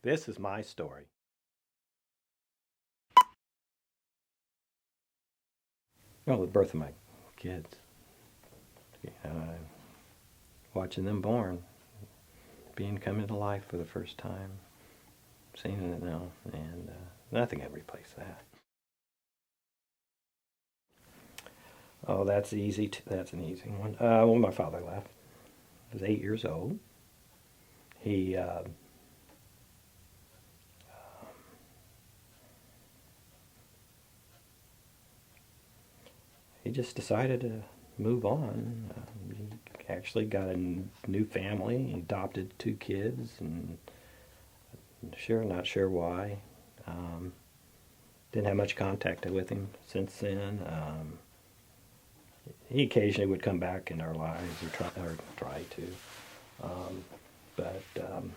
This is my story. Well, the birth of my kids. Uh, Watching them born, being come into life for the first time, seeing it now, and nothing can replace that. Oh, that's easy. That's an easy one. When my father left, I was 8 years old. He he just decided to move on. He actually got a new family. He adopted two kids, and not sure why. Um, didn't have much contact with him since then. He occasionally would come back in our lives or try to, um, but um,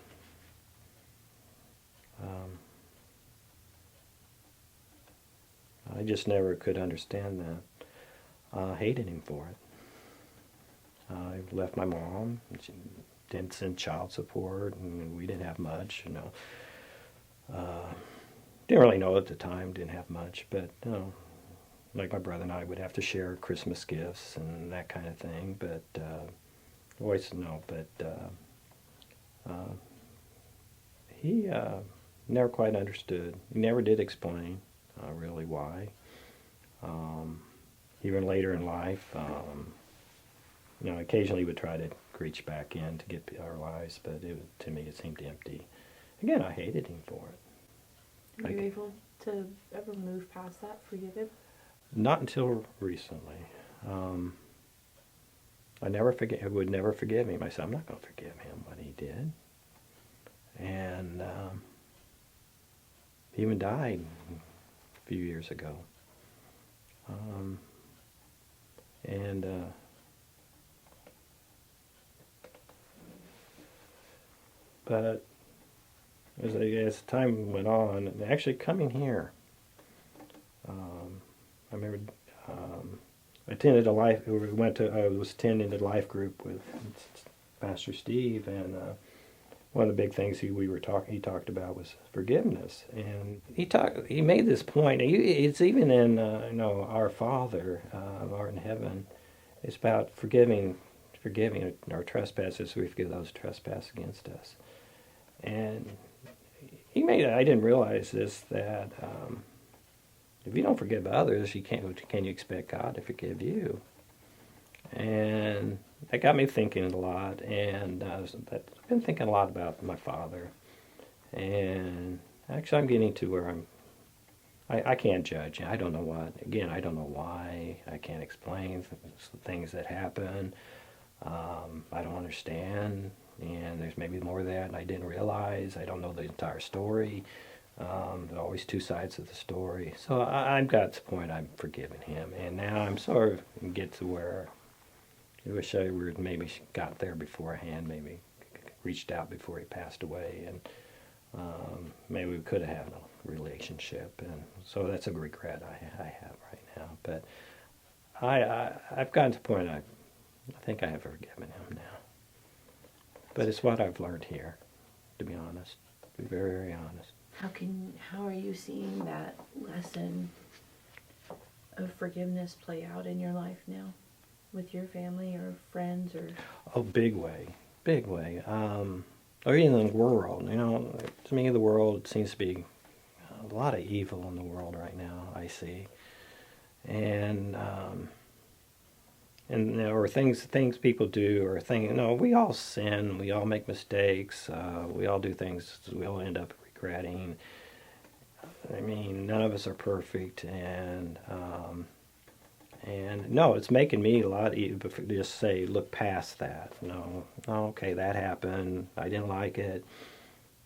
I just never could understand that. Hated him for it. I left my mom. She didn't send child support, and we didn't have much. Didn't really know at the time. Didn't have much, but like my brother and I would have to share Christmas gifts and that kind of thing. But always no. But uh, he never quite understood. He never did explain really why. Um, Even later in life, occasionally would try to reach back in to get our lives, but to me it seemed empty. Again, I hated him for it. Were you able to ever move past that, forgive him? Not until recently. Um, I would never forgive him. I said, I'm not going to forgive him what he did. And he even died a few years ago. Um, and But as time went on, and actually coming here, I remember I attended a life. I was attending a life group with Pastor Steve, and one of the big things he talked about was forgiveness, and he made this point. It's even in Our Father, art in heaven. It's about forgiving our trespasses. We forgive those trespass against us. And I didn't realize this, that if you don't forgive others, can you expect God to forgive you? And that got me thinking a lot, and I've been thinking a lot about my father. And actually, I'm getting to where I can't judge. I don't know I don't know why. I can't explain things that happen. I don't understand, and there's maybe more of that I didn't realize. I don't know the entire story. There's always two sides of the story. So I've got to the point I'm forgiving him, and now I'm sort of get to where I wish I would maybe got there beforehand, maybe reached out before he passed away, and maybe we could have had a relationship. And so that's a regret I have right now. But I've gotten to the point I think I have forgiven him now. But it's what I've learned here, to be honest. To be very, very honest. How are you seeing that lesson of forgiveness play out in your life now? With your family or friends or? Oh, big way. Big way. Or even in the world. To me, the world seems to be a lot of evil in the world right now, I see. And or things people do, or we all sin, we all make mistakes, we all do things we all end up regretting. I mean, none of us are perfect, and no, it's making me a lot easier to just say, look past that. Okay, that happened, I didn't like it,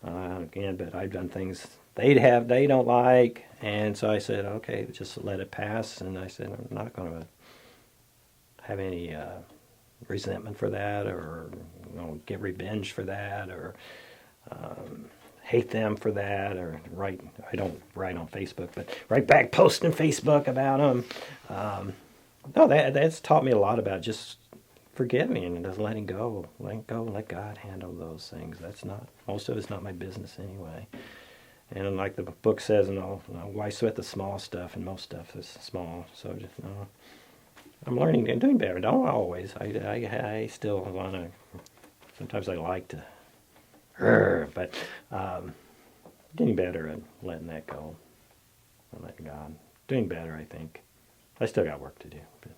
again, but I've done things they don't like, and so I said, okay, just let it pass. And I said, I'm not going to have any resentment for that, or get revenge for that, or hate them for that, or I don't write on Facebook, but write back post on Facebook about them. No, that's taught me a lot about just forgiving and just letting go, let God handle those things. That's not, most of it's not my business anyway. And like the book says, why sweat the small stuff? And most stuff is small. So just, I'm learning and doing better. Don't always. I still want to, sometimes I like to, but getting better at letting that go and letting God. Doing better, I think. I still got work to do. But